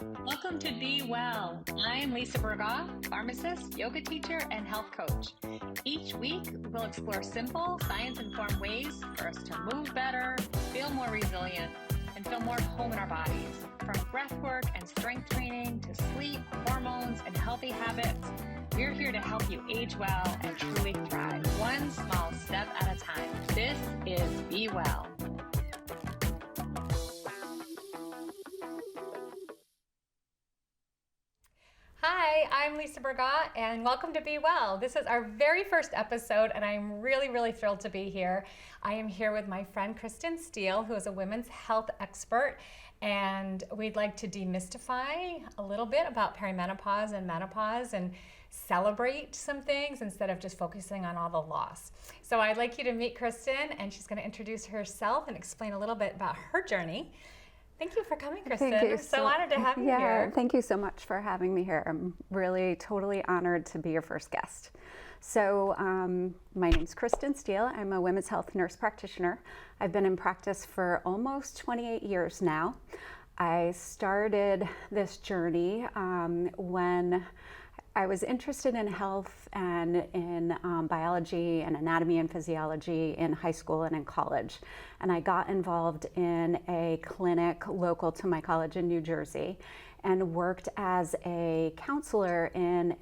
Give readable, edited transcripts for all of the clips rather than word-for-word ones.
Welcome to Be Well. I'm Lisa Burgaw, pharmacist, yoga teacher, and health coach. Each week, we'll explore simple, science-informed ways for us to move better, feel more resilient, and feel more at home in our bodies. From breath work and strength training to sleep, hormones, and healthy habits, we're here to help you age well and truly thrive, one small step at a time. This is Be Well. Hi, I'm Lisa Burgaw, and welcome to Be Well. This is our very first episode, and I'm really thrilled to be here. I am here with my friend Kristen Stehle, who is a women's health expert, and we'd like to demystify a little bit about perimenopause and menopause and celebrate some things instead of just focusing on all the loss. So I'd like you to meet Kristen, and she's going to introduce herself and explain a little bit about her journey. Thank you for coming, Kristen. Thank you. I'm so honored to have you here. Thank you so much for having me here. I'm really totally honored to be your first guest. So my name's Kristen Stehle. I'm a women's health nurse practitioner. I've been in practice for almost 28 years now. I started this journey when I was interested in health and in biology and anatomy and physiology in high school and in college. And I got involved in a clinic local to my college in New Jersey and worked as a counselor in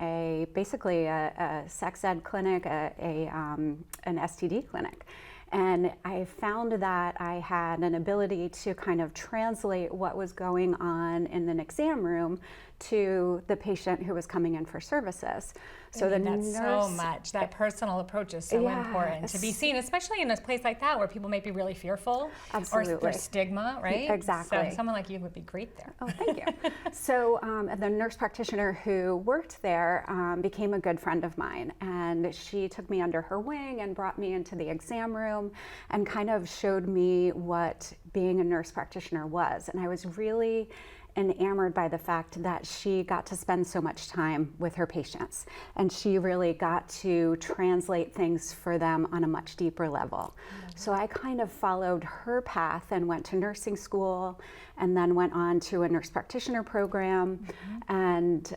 basically a sex ed clinic, an STD clinic. And I found that I had an ability to kind of translate what was going on in an exam room to the patient who was coming in for services. So that's so much. That personal approach is so important to be seen, especially in a place like that where people may be really fearful. Absolutely. Or there's stigma, right? Exactly. So someone like you would be great there. Oh, thank you. So the nurse practitioner who worked there became a good friend of mine, and she took me under her wing and brought me into the exam room and kind of showed me what being a nurse practitioner was. And I was really enamored by the fact that she got to spend so much time with her patients, and she really got to translate things for them on a much deeper level. So I kind of followed her path and went to nursing school, and then went on to a nurse practitioner program. And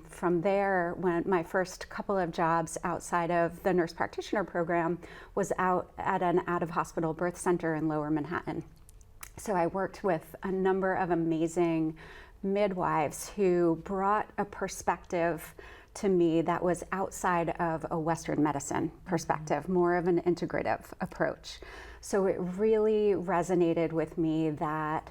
from there, when my first couple of jobs outside of the nurse practitioner program was out at an out-of-hospital birth center in Lower Manhattan. So I worked with a number of amazing midwives who brought a perspective to me that was outside of a Western medicine perspective, more of an integrative approach. So it really resonated with me that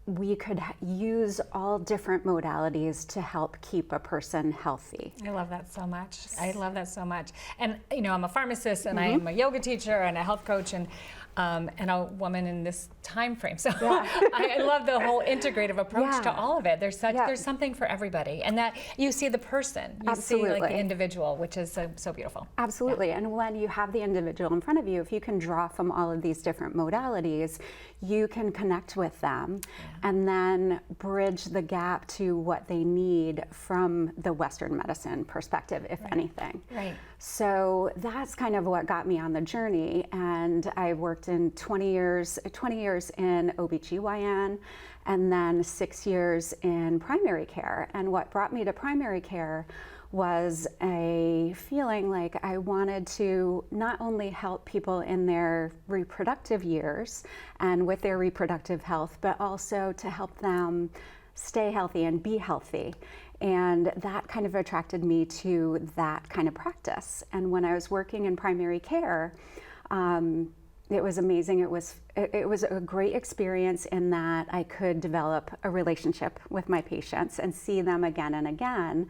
we could use all different modalities to help keep a person healthy. I love that so much. And you know, I'm a pharmacist, and I am a yoga teacher and a health coach, and a woman in this time frame. So I love the whole integrative approach to all of it. There's something for everybody, and that you see the person, you see like the individual, which is so beautiful. Absolutely. And when you have the individual in front of you, if you can draw from all of these different modalities, you can connect with them and then bridge the gap to what they need from the Western medicine perspective, if anything. Right. So that's kind of what got me on the journey. And I worked in 20 years in OBGYN, and then 6 years in primary care. And what brought me to primary care was a feeling like I wanted to not only help people in their reproductive years and with their reproductive health, but also to help them stay healthy and be healthy. And that kind of attracted me to that kind of practice. And when I was working in primary care, it was amazing. It was a great experience in that I could develop a relationship with my patients and see them again and again.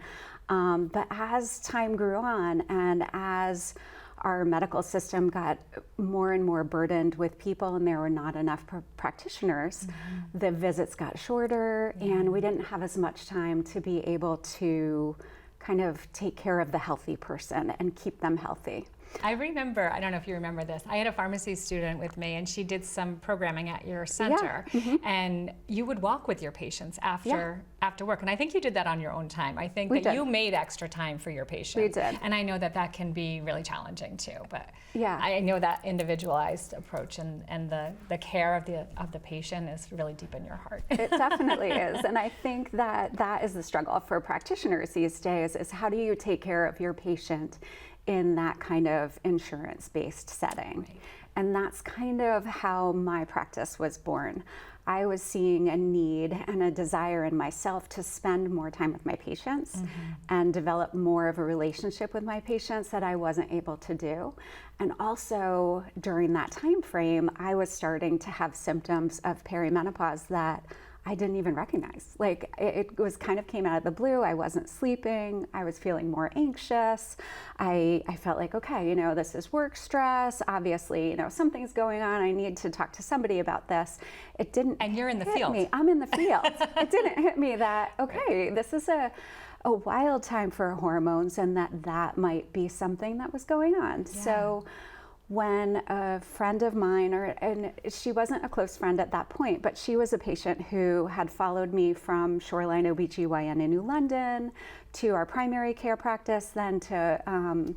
But as time grew on, and as our medical system got more and more burdened with people and there were not enough practitioners, the visits got shorter, and we didn't have as much time to be able to kind of take care of the healthy person and keep them healthy. I remember, I don't know if you remember this, I had a pharmacy student with me and she did some programming at your center, and you would walk with your patients after work. And I think you did that on your own time. I think you made extra time for your patients. We did. And I know that that can be really challenging too, but yeah, I know that individualized approach and the care of the patient is really deep in your heart. It definitely is. And I think that is the struggle for practitioners these days, is how do you take care of your patient in that kind of insurance-based setting? Right. And that's kind of how my practice was born. I was seeing a need and a desire in myself to spend more time with my patients and develop more of a relationship with my patients that I wasn't able to do. And also during that time frame, I was starting to have symptoms of perimenopause that I didn't even recognize. Like it was kind of came out of the blue. I wasn't sleeping. I was feeling more anxious. I felt like, okay, this is work stress. Obviously, something's going on. I need to talk to somebody about this. It didn't. And you're in the hit field. Me. I'm in the field. It didn't hit me that, okay, this is a wild time for hormones, and that might be something that was going on. Yeah. So when a friend of mine, and she wasn't a close friend at that point, but she was a patient who had followed me from Shoreline OBGYN in New London to our primary care practice, then to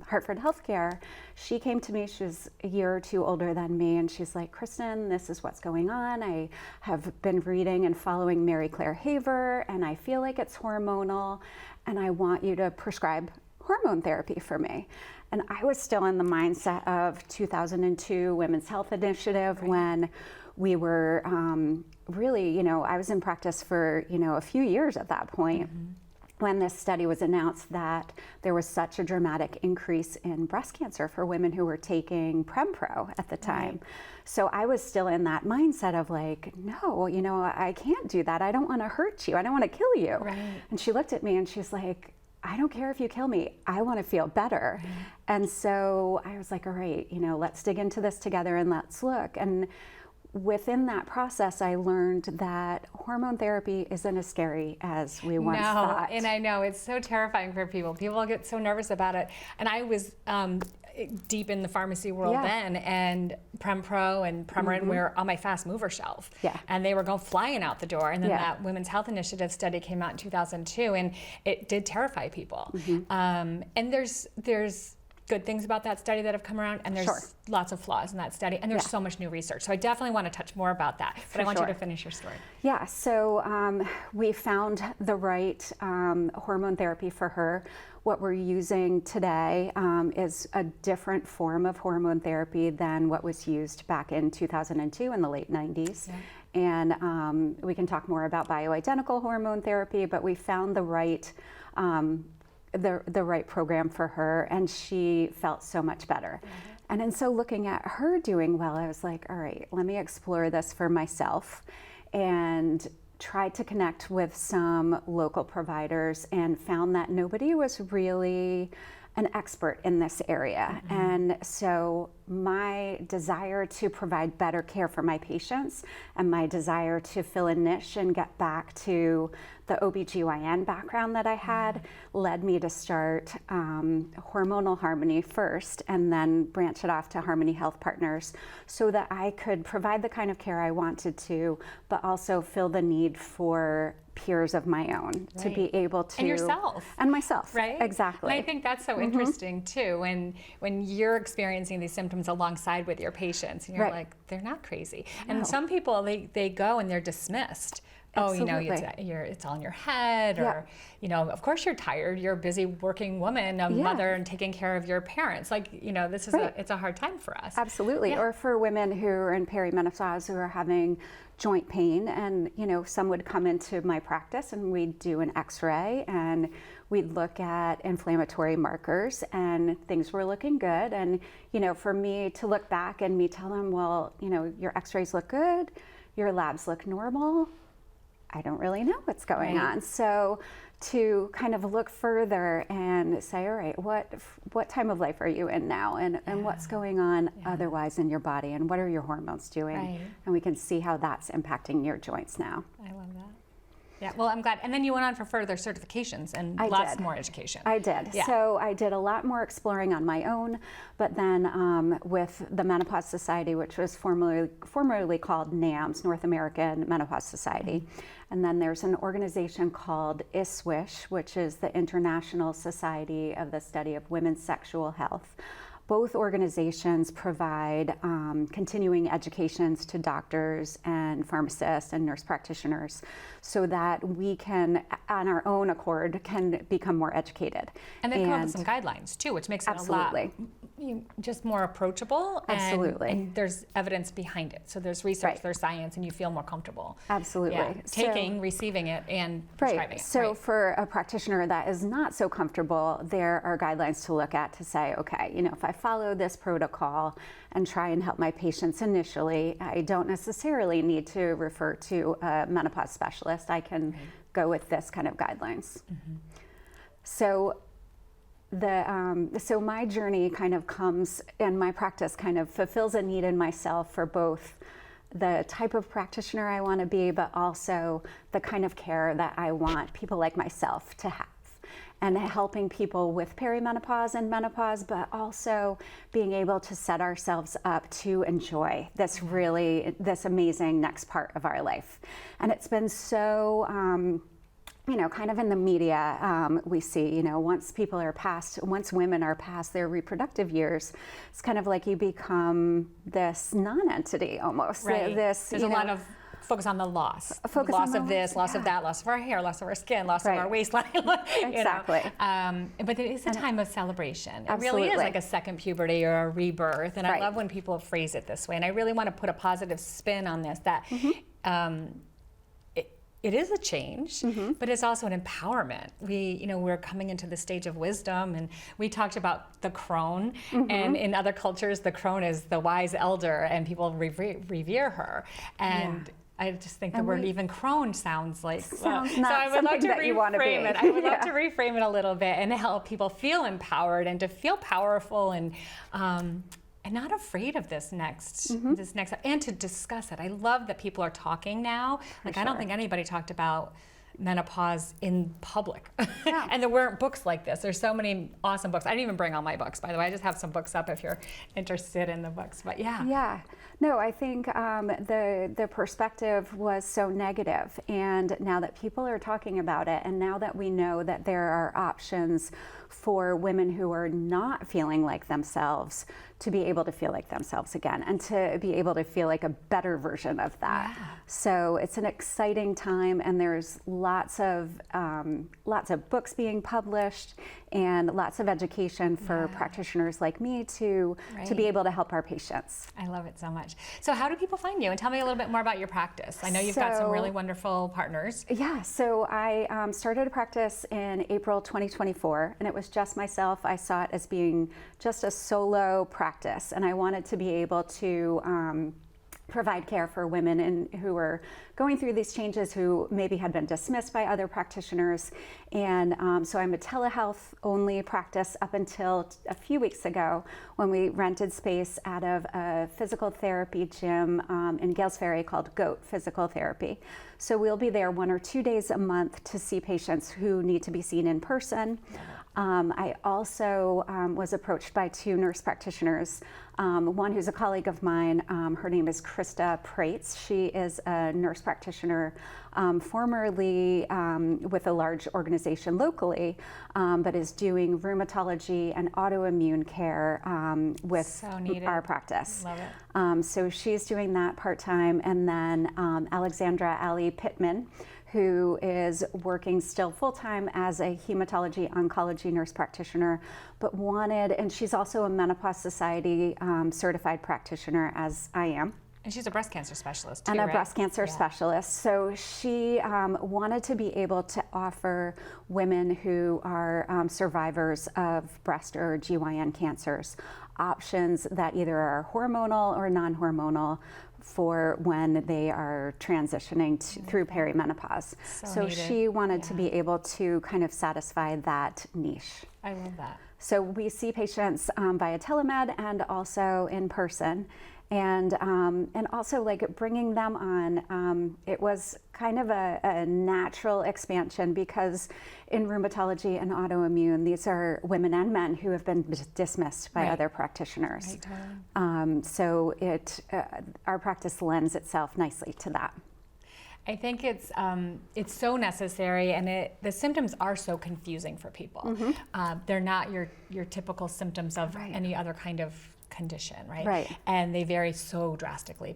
Hartford Healthcare. She came to me, she was a year or two older than me, and she's like, Kristen, this is what's going on. I have been reading and following Mary Claire Haver, and I feel like it's hormonal, and I want you to prescribe hormone therapy for me. And I was still in the mindset of 2002 Women's Health Initiative, when we were really, I was in practice for, a few years at that point, when this study was announced that there was such a dramatic increase in breast cancer for women who were taking Prempro at the time. So I was still in that mindset of like, no, I can't do that. I don't want to hurt you. I don't want to kill you. Right. And she looked at me and she's like, I don't care if you kill me. I want to feel better. And so I was like, all right, let's dig into this together and let's look. And within that process, I learned that hormone therapy isn't as scary as we once thought. And I know it's so terrifying for people. People get so nervous about it. And I was deep in the pharmacy world then, and Prempro and Premarin were on my fast mover shelf. And they were going flying out the door. And then that Women's Health Initiative study came out in 2002, and it did terrify people. And there's good things about that study that have come around, and there's lots of flaws in that study, and there's so much new research. So I definitely want to touch more about that, but I want you to finish your story. Yeah, so we found the right hormone therapy for her. What we're using today is a different form of hormone therapy than what was used back in 2002 in the late 90s. And we can talk more about bioidentical hormone therapy, but we found the right the right program for her, and she felt so much better. And so looking at her doing well, I was like, all right, let me explore this for myself, and tried to connect with some local providers and found that nobody was really an expert in this area. And so my desire to provide better care for my patients and my desire to fill a niche and get back to the OBGYN background that I had led me to start Hormonal Harmony first, and then branch it off to Harmony Health Partners, so that I could provide the kind of care I wanted to, but also fill the need for peers of my own to be able to. And yourself. And myself. Right? Exactly. And I think that's so interesting too, when you're experiencing these symptoms alongside with your patients, and you're like, they're not crazy. And some people, they go and they're dismissed. Absolutely. It's all in your head, or, of course you're tired. You're a busy working woman, a mother, and taking care of your parents. This is it's a hard time for us. Absolutely. Or for women who are in perimenopause who are having joint pain, and, some would come into my practice and we'd do an x-ray and we'd look at inflammatory markers, and things were looking good. And, for me to look back and me tell them, well, your x-rays look good, your labs look normal, I don't really know what's going on. So to kind of look further and say, all right, what time of life are you in now? And what's going on otherwise in your body? And what are your hormones doing? And we can see how that's impacting your joints now. I love that. Yeah, well, I'm glad. And then you went on for further certifications and lots more education. I did. Yeah. So I did a lot more exploring on my own, but then with the Menopause Society, which was formerly called NAMS, North American Menopause Society. And then there's an organization called ISWISH, which is the International Society of the Study of Women's Sexual Health. Both organizations provide continuing educations to doctors and pharmacists and nurse practitioners so that we can, on our own accord, can become more educated. And they come up with some guidelines too, which makes it a lot just more approachable. Absolutely. And there's evidence behind it. So there's research, there's science, and you feel more comfortable. Absolutely. Yeah. Taking, receiving it, and prescribing it. So for a practitioner that is not so comfortable, there are guidelines to look at to say, okay, you know, if I follow this protocol and try and help my patients initially, I don't necessarily need to refer to a menopause specialist. I can go with this kind of guidelines. So so my journey kind of comes, and my practice kind of fulfills a need in myself for both the type of practitioner I want to be, but also the kind of care that I want people like myself to have. And helping people with perimenopause and menopause, but also being able to set ourselves up to enjoy this amazing next part of our life. And it's been so, you know, kind of in the media, we see, you know, once women are past their reproductive years, it's kind of like you become this non-entity almost. Right. There's a lot of focus on the loss. Loss of this, loss of that, loss of our hair, loss of our skin, loss of our waistline. Exactly. But it is a time of celebration. It Absolutely. really is like a second puberty or a rebirth. And I love when people phrase it this way. And I really want to put a positive spin on this, that it is a change, but it's also an empowerment. We're coming into the stage of wisdom, and we talked about the crone, and in other cultures, the crone is the wise elder, and people revere her. And I just think the word even crone sounds like not so I would love to that you want to be. reframe it. I would love to reframe it a little bit and help people feel empowered and to feel powerful and not afraid of this next, and to discuss it. I love that people are talking now. I don't think anybody talked about menopause in public. And there weren't books like this. There's so many awesome books. I didn't even bring all my books, by the way. I just have some books up if you're interested in the books. But yeah. No, I think the perspective was so negative, and now that people are talking about it, and now that we know that there are options for women who are not feeling like themselves to be able to feel like themselves again, and to be able to feel like a better version of that. So it's an exciting time, and there's lots of books being published and lots of education for practitioners like me to be able to help our patients. I love it so much. So how do people find you? And tell me a little bit more about your practice. I know you've got some really wonderful partners. Yeah, so I started a practice in April 2024, and it was just myself. I saw it as being just a solo practice, and I wanted to be able to provide care for women who were going through these changes, who maybe had been dismissed by other practitioners. And so I'm a telehealth only practice up until a few weeks ago, when we rented space out of a physical therapy gym in Gales Ferry called GOAT Physical Therapy. So we'll be there 1 or 2 days a month to see patients who need to be seen in person. I also was approached by 2 nurse practitioners, one who's a colleague of mine. Her name is Krista Prates. She is a nurse practitioner, formerly with a large organization locally, but is doing rheumatology and autoimmune care with our practice. Love it. So she's doing that part-time. And then Alexandra Ali Pittman, who is working still full-time as a hematology oncology nurse practitioner, but and she's also a Menopause Society certified practitioner, as I am. And she's a breast cancer specialist too, and a right? breast cancer specialist. So she wanted to be able to offer women who are survivors of breast or GYN cancers options that either are hormonal or non-hormonal for when they are transitioning through perimenopause. So she wanted to be able to kind of satisfy that niche. I love that. So we see patients via telemed and also in person. And also like bringing them on, it was kind of a natural expansion, because in rheumatology and autoimmune, these are women and men who have been dismissed by other practitioners. So our practice lends itself nicely to that. I think it's so necessary, and the symptoms are so confusing for people. They're not your typical symptoms of any other kind of condition, right? And they vary so drastically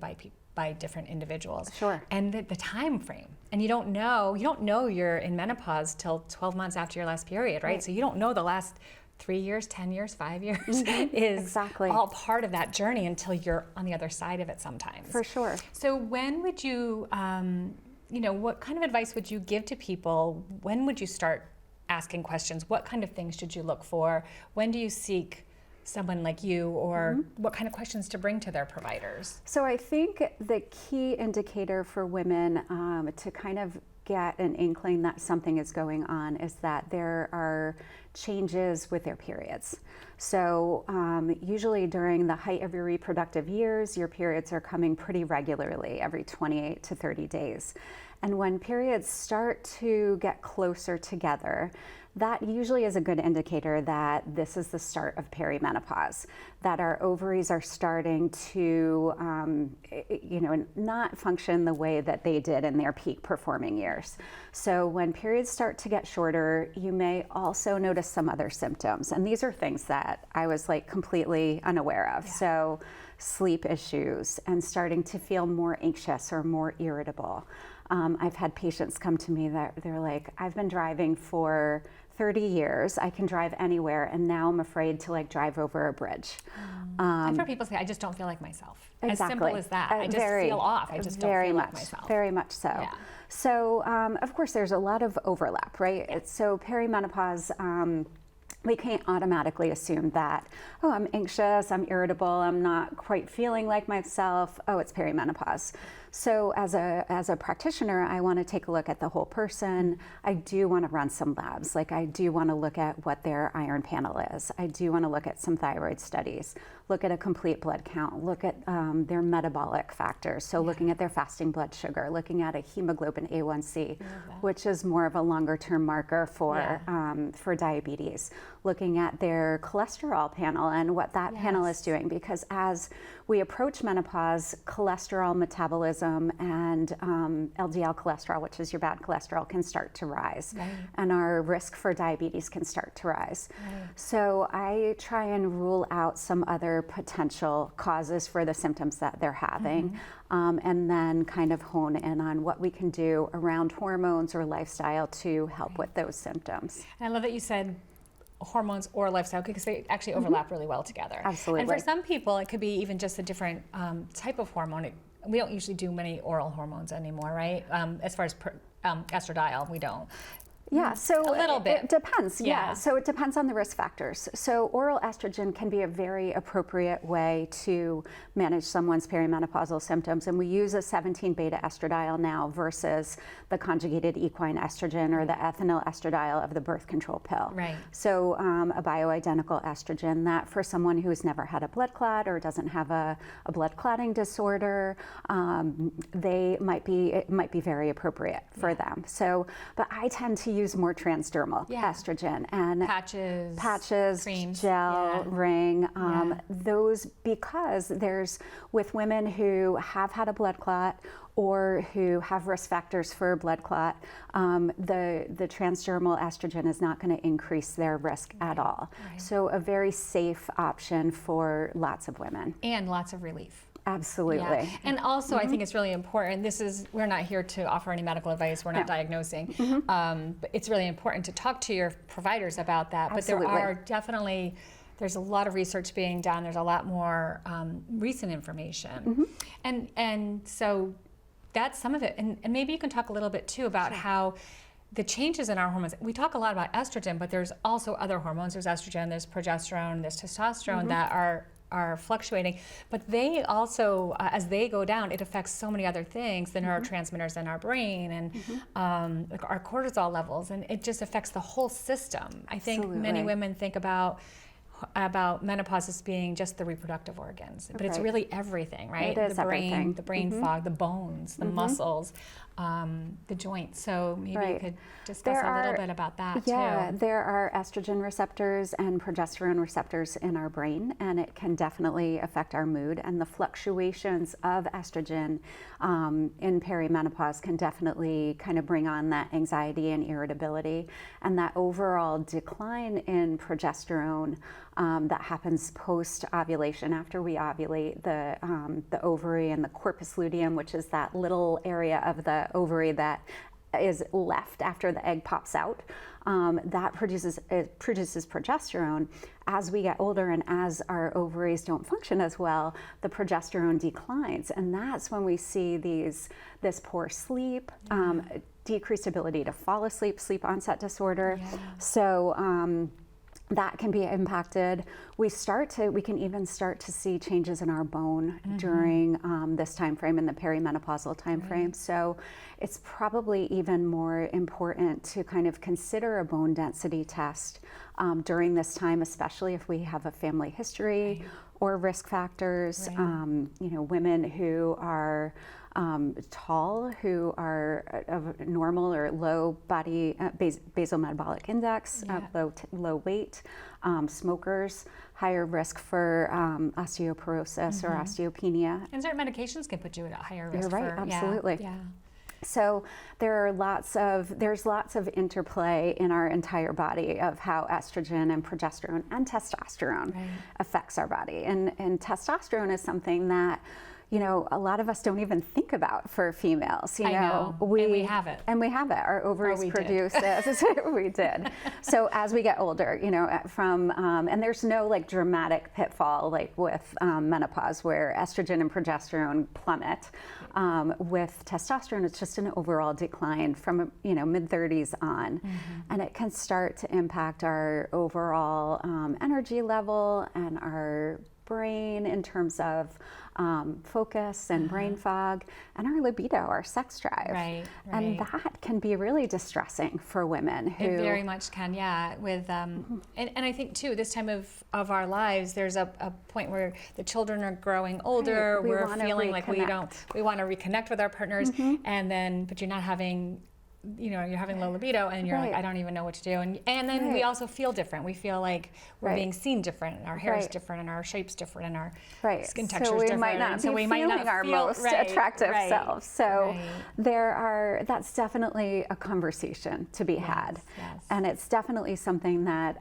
by different individuals. And the time frame, and you don't know you're in menopause till 12 months after your last period, right? So you don't know the last 3 years, 10 years, 5 years is all part of that journey until you're on the other side of it sometimes. For sure. So when would you, what kind of advice would you give to people? When would you start asking questions? What kind of things should you look for? When do you seek someone like you, or what kind of questions to bring to their providers? So I think the key indicator for women to kind of get an inkling that something is going on is that there are changes with their periods. So usually during the height of your reproductive years, your periods are coming pretty regularly, every 28 to 30 days. And when periods start to get closer together, that usually is a good indicator that this is the start of perimenopause, that our ovaries are starting to, not function the way that they did in their peak performing years. So when periods start to get shorter, you may also notice some other symptoms. And these are things that I was like completely unaware of. So sleep issues and starting to feel more anxious or more irritable. I've had patients come to me that they're like, I've been driving for 30 years, I can drive anywhere, and now I'm afraid to like drive over a bridge. I've heard people say, I just don't feel like myself. As simple as that. I just feel off. I just don't feel like myself. Very much so. Yeah. So, of course, there's a lot of overlap, right? Yeah. So perimenopause, we can't automatically assume that, oh, I'm anxious, I'm irritable, I'm not quite feeling like myself, oh, it's perimenopause. So as a practitioner, I want to take a look at the whole person. I do want to run some labs. Like I do want to look at what their iron panel is. I do want to look at some thyroid studies, look at a complete blood count, look at their metabolic factors. So looking at their fasting blood sugar, looking at a hemoglobin A1C, which is more of a longer term marker for diabetes, looking at their cholesterol panel and what that panel is doing. Because as we approach menopause, cholesterol metabolism and LDL cholesterol, which is your bad cholesterol, can start to rise. And our risk for diabetes can start to rise. So I try and rule out some other potential causes for the symptoms that they're having, and then kind of hone in on what we can do around hormones or lifestyle to help with those symptoms. And I love that you said hormones or lifestyle, because they actually overlap really well together. Absolutely. And for some people, it could be even just a different type of hormone. We don't usually do many oral hormones anymore, right? As far as estradiol, we don't. Yeah, so a little bit. It depends. Yeah, so it depends on the risk factors. So oral estrogen can be a very appropriate way to manage someone's perimenopausal symptoms, and we use a 17-beta estradiol now versus the conjugated equine estrogen or the ethinyl estradiol of the birth control pill. So a bioidentical estrogen that for someone who's never had a blood clot or doesn't have a blood clotting disorder, it might be very appropriate for them. So, but I tend to use more transdermal estrogen and patches, creams, gel, ring, those, because there's, with women who have had a blood clot or who have risk factors for a blood clot, the transdermal estrogen is not going to increase their risk at all. So a very safe option for lots of women. And lots of relief. Absolutely. Yeah. And also, I think it's really important. We're not here to offer any medical advice. We're not diagnosing. But it's really important to talk to your providers about that. Absolutely. But there's a lot of research being done. There's a lot more recent information. And so that's some of it. And maybe you can talk a little bit too about how the changes in our hormones. We talk a lot about estrogen, but there's also other hormones. There's estrogen, there's progesterone, there's testosterone that are fluctuating, but they also, as they go down, it affects so many other things, the neurotransmitters in our brain and like our cortisol levels, and it just affects the whole system. I think many women think about menopause as being just the reproductive organs, but it's Right. really everything, right? It is everything. The brain fog, the bones, the muscles, the joints. So maybe you Right. could discuss a little bit about that Yeah, too. there are estrogen receptors and progesterone receptors in our brain, and it can definitely affect our mood. And the fluctuations of estrogen in perimenopause can definitely kind of bring on that anxiety and irritability, and that overall decline in progesterone that happens post-ovulation. After we ovulate, the ovary and the corpus luteum, which is that little area of the ovary that is left after the egg pops out, that produces progesterone. As we get older and as our ovaries don't function as well, the progesterone declines, and that's when we see this poor sleep, decreased ability to fall asleep, sleep onset disorder. Yeah. So that can be impacted. We can even start to see changes in our bone during this time frame, in the perimenopausal time frame. So it's probably even more important to kind of consider a bone density test during this time, especially if we have a family history or risk factors. Women who are tall, who are of normal or low body basal metabolic index, low weight, smokers, higher risk for osteoporosis or osteopenia. And certain medications can put you at a higher risk. You're right, absolutely. Yeah. So there's lots of interplay in our entire body of how estrogen and progesterone and testosterone affects our body. And testosterone is something that, a lot of us don't even think about for females. I know. And we have it. And we have it. Our ovaries produce this. We did. So as we get older, and there's no like dramatic pitfall like with menopause where estrogen and progesterone plummet. With testosterone, it's just an overall decline from mid-30s on, and it can start to impact our overall energy level and our brain in terms of focus and brain fog, and our libido, our sex drive. Right. And that can be really distressing for women who... It very much can, yeah. With and I think too, this time of our lives, there's a point where the children are growing older, we're feeling like we want to reconnect with our partners, but you're not having, you're having low libido, and you're like, I don't even know what to do. And then we also feel different. We feel like we're being seen different, and our hair is different, and our shape's different, and our skin texture is different. So we might not be our most attractive selves. So that's definitely a conversation to be had. Yes. And it's definitely something that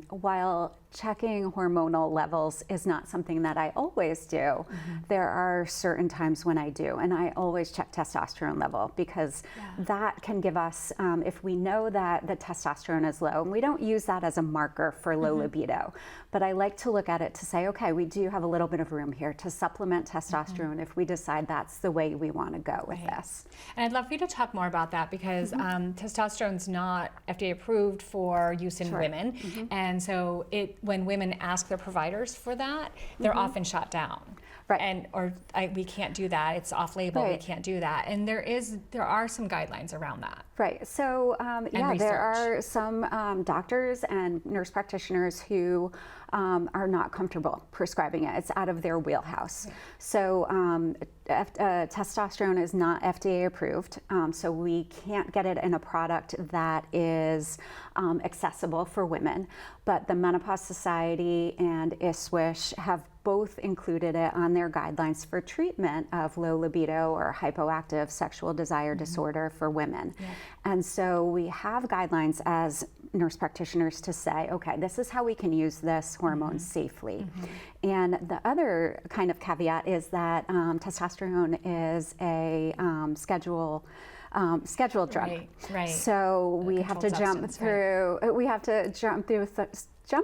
while checking hormonal levels is not something that I always do, there are certain times when I do, and I always check testosterone level, because that can give us, if we know that the testosterone is low, and we don't use that as a marker for low libido, but I like to look at it to say, okay, we do have a little bit of room here to supplement testosterone if we decide that's the way we want to go with this. And I'd love for you to talk more about that, because testosterone's not FDA approved for use in women, and so when women ask their providers for that, they're often shot down. Right. We can't do that. It's off label. We can't do that. And there are some guidelines around that. Right. So there are some doctors and nurse practitioners who are not comfortable prescribing it. It's out of their wheelhouse. So testosterone is not FDA approved, so we can't get it in a product that is accessible for women. But the Menopause Society and ISSWSH have both included it on their guidelines for treatment of low libido or hypoactive sexual desire disorder for women. And so we have guidelines as nurse practitioners to say, okay, this is how we can use this hormone safely. And the other kind of caveat is that testosterone is a scheduled drug. Right. So we have to jump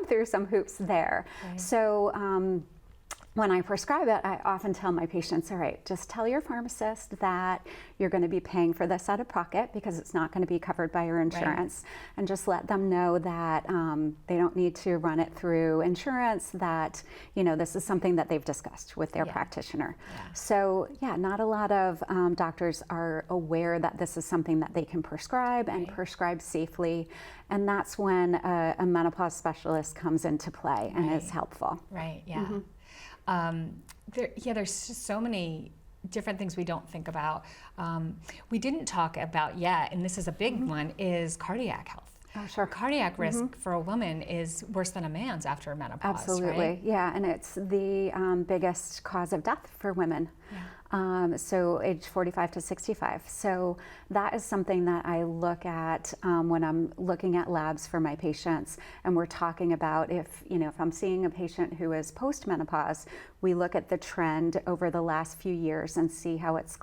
through some hoops there. So when I prescribe it, I often tell my patients, all right, just tell your pharmacist that you're going to be paying for this out of pocket because it's not going to be covered by your insurance. Right. And just let them know that they don't need to run it through insurance, that, you know, this is something that they've discussed with their practitioner. Yeah. So yeah, not a lot of doctors are aware that this is something that they can prescribe and prescribe safely. And that's when a menopause specialist comes into play and is helpful. Right, yeah. There's just so many different things we don't think about. We didn't talk about yet, and this is a big one, is cardiac health. Oh, sure. Cardiac risk for a woman is worse than a man's after menopause. Absolutely, right? Yeah, and it's the biggest cause of death for women. Yeah. So age 45 to 65. So that is something that I look at when I'm looking at labs for my patients, and we're talking about if I'm seeing a patient who is post-menopause, we look at the trend over the last few years and see how it's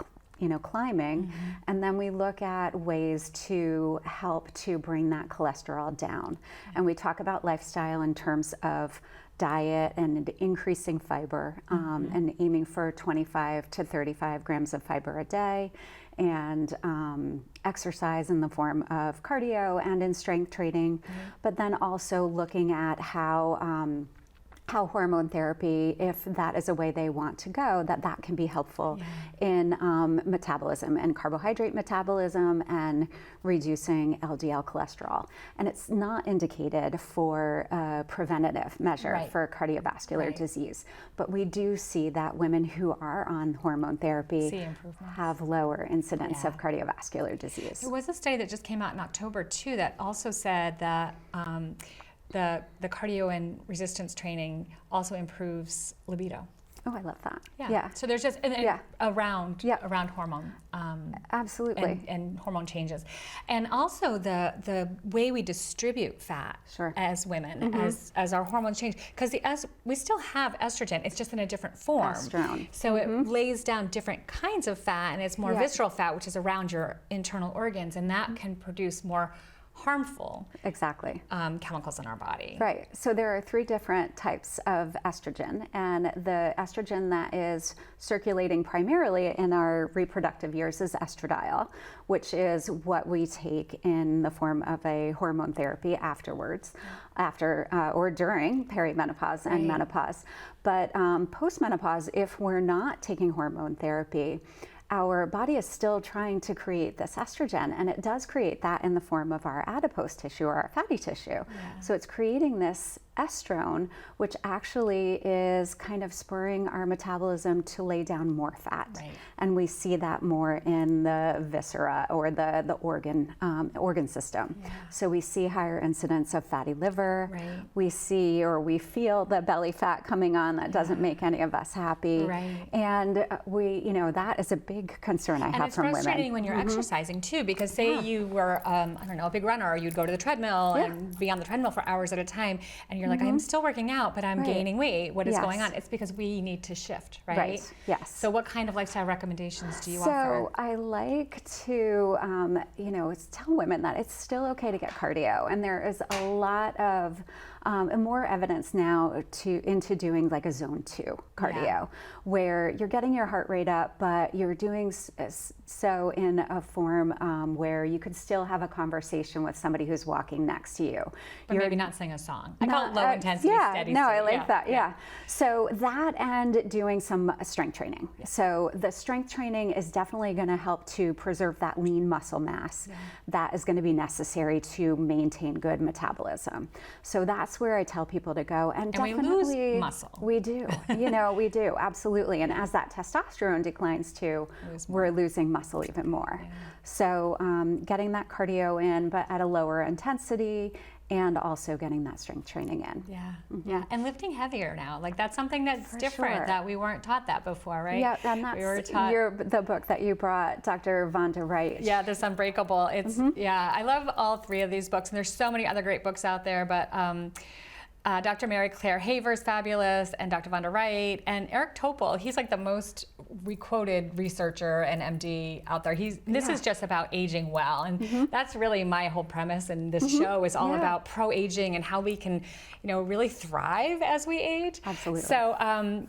climbing, and then we look at ways to help to bring that cholesterol down. And we talk about lifestyle in terms of diet and increasing fiber, and aiming for 25 to 35 grams of fiber a day, and exercise in the form of cardio and in strength training, but then also looking at how hormone therapy, if that is a way they want to go, that can be helpful in metabolism and carbohydrate metabolism and reducing LDL cholesterol. And it's not indicated for a preventative measure for cardiovascular disease. But we do see that women who are on hormone therapy have lower incidence of cardiovascular disease. There was a study that just came out in October too that also said that the cardio and resistance training also improves libido. Oh, I love that. Yeah. So there's just around hormone. Absolutely. And hormone changes, and also the way we distribute fat as women as our hormones change, because we still have estrogen, it's just in a different form. Estrone. So it lays down different kinds of fat, and it's more visceral fat, which is around your internal organs, and that can produce more harmful chemicals in our body. Right. So there are 3 different types of estrogen, and the estrogen that is circulating primarily in our reproductive years is estradiol, which is what we take in the form of a hormone therapy afterwards, after or during perimenopause and menopause. But postmenopause, if we're not taking hormone therapy, our body is still trying to create this estrogen, and it does create that in the form of our adipose tissue or our fatty tissue. So it's creating this estrone, which actually is kind of spurring our metabolism to lay down more fat. And we see that more in the viscera or the organ system. So we see higher incidence of fatty liver. We see or we feel the belly fat coming on that doesn't make any of us happy. And that is a big concern I have from women. And it's frustrating when you're exercising too, because say you were, a big runner, or you'd go to the treadmill and be on the treadmill for hours at a time, and you're like, I'm still working out, but I'm gaining weight. What is going on? It's because we need to shift, right? Yes. So what kind of lifestyle recommendations do you So offer? I like to, tell women that it's still okay to get cardio, and there is a lot of more evidence now into doing like a zone 2 cardio, where you're getting your heart rate up, but you're doing so in a form where you could still have a conversation with somebody who's walking next to you. But maybe not sing a song. I call it low intensity, steady state. I like that. So that and doing some strength training. So the strength training is definitely going to help to preserve that lean muscle mass that is going to be necessary to maintain good metabolism. So that's where I tell people to go. And definitely we lose muscle. We do. We do, absolutely. And as that testosterone declines too, we're losing muscle even more. So getting that cardio in, but at a lower intensity, and also getting that strength training in. And lifting heavier now. Like that's something that's different that we weren't taught that before, right? Yeah, and that's the book that you brought, Dr. Vonda Wright. Yeah, this Unbreakable. It's I love all 3 of these books, and there's so many other great books out there, but Dr. Mary Claire Haver's fabulous, and Dr. Vonda Wright, and Eric Topol. He's like the most quoted researcher and MD out there. This is just about aging well, and that's really my whole premise in this show is all about pro-aging and how we can, really thrive as we age. Absolutely. So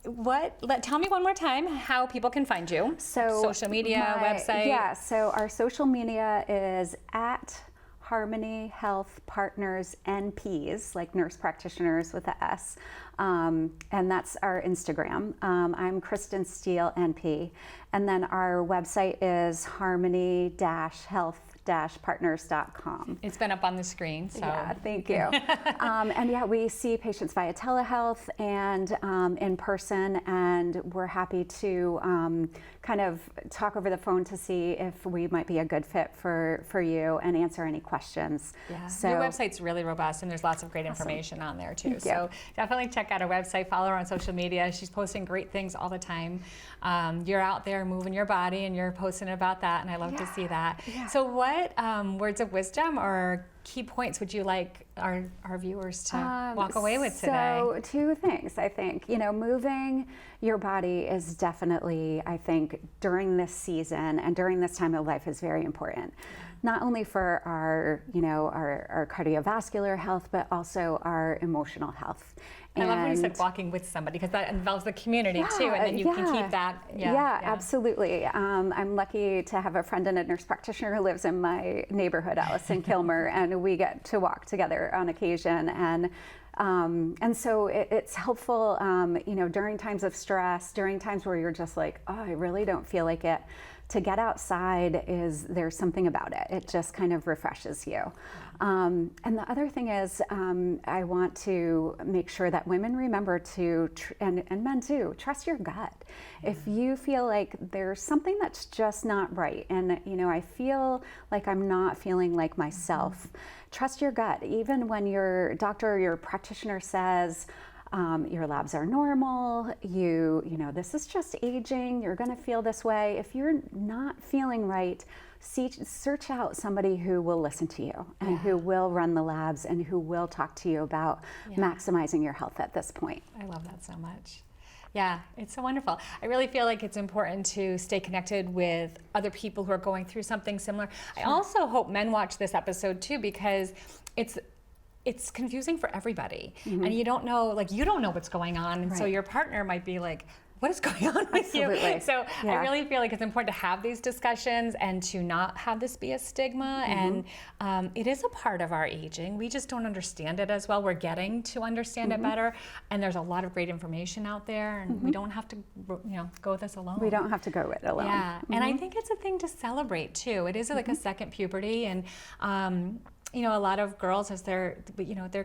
Tell me one more time how people can find you. So social media, website. Yeah, so our social media is at Harmony Health Partners NPs, like nurse practitioners with a S. And that's our Instagram. I'm Kristen Stehle NP. And then our website is harmony-health-partners.com. It's been up on the screen. So. Yeah, thank you. And yeah, we see patients via telehealth and in person, and we're happy to kind of talk over the phone to see if we might be a good fit for you and answer any questions. Yeah. So, your website's really robust, and there's lots of great information on there too. So definitely check out her website, follow her on social media. She's posting great things all the time. You're out there moving your body and you're posting about that, and I love to see that. Yeah. So what words of wisdom or key points would you like our viewers to walk away with today? So 2 things, I think. moving your body is definitely, I think, during this season and during this time of life is very important. Not only for our, our cardiovascular health, but also our emotional health. I love when you said walking with somebody, because that involves the community too, and then you can keep that. Yeah, absolutely. I'm lucky to have a friend and a nurse practitioner who lives in my neighborhood, Allison Kilmer, and we get to walk together on occasion. And so it's helpful, during times of stress, during times where you're just like, oh, I really don't feel like it. To get outside there's something about it. It just kind of refreshes you. And the other thing is, I want to make sure that women remember to, and men too, trust your gut. If you feel like there's something that's just not right, and I feel like I'm not feeling like myself, trust your gut. Even when your doctor or your practitioner says, your labs are normal, this is just aging, you're gonna feel this way. If you're not feeling right, search out somebody who will listen to you and who will run the labs and who will talk to you about maximizing your health at this point. I love that so much. Yeah, it's so wonderful. I really feel like it's important to stay connected with other people who are going through something similar. Sure. I also hope men watch this episode too, because it's confusing for everybody, and you don't know what's going on, and so your partner might be like, what is going on with you? So I really feel like it's important to have these discussions and to not have this be a stigma. And it is a part of our aging. We just don't understand it as well. We're getting to understand it better. And there's a lot of great information out there, and we don't have to go with this alone. We don't have to go with it alone. Yeah, and I think it's a thing to celebrate too. It is like a second puberty, and a lot of girls, as they're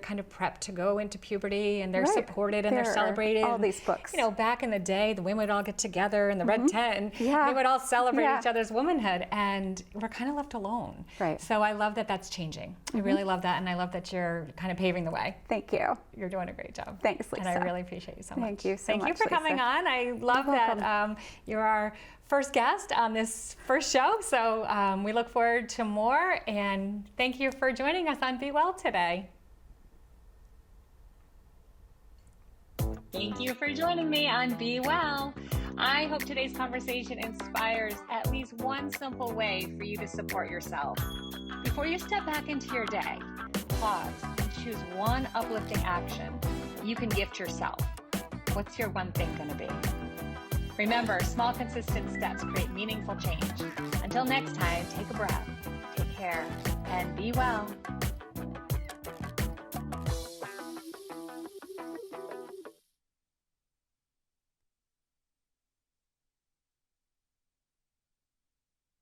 kind of prepped to go into puberty, and they're supported and they're celebrated. All these books. Back in the day, the women would all get together in the red tent, and they would all celebrate each other's womanhood, and we're kind of left alone. Right. So I love that that's changing. I really love that, and I love that you're kind of paving the way. Thank you. You're doing a great job. Thanks, Lisa. And I really appreciate you so much. Thank you so much, Thank you for coming on. I love that you're our first guest on this first show, so we look forward to more, and thank you for joining us on Be Well today. Thank you for joining me on Be Well. I hope today's conversation inspires at least one simple way for you to support yourself. Before you step back into your day, pause and choose one uplifting action you can gift yourself. What's your one thing going to be? Remember, small, consistent steps create meaningful change. Until next time, take a breath, take care, and be well.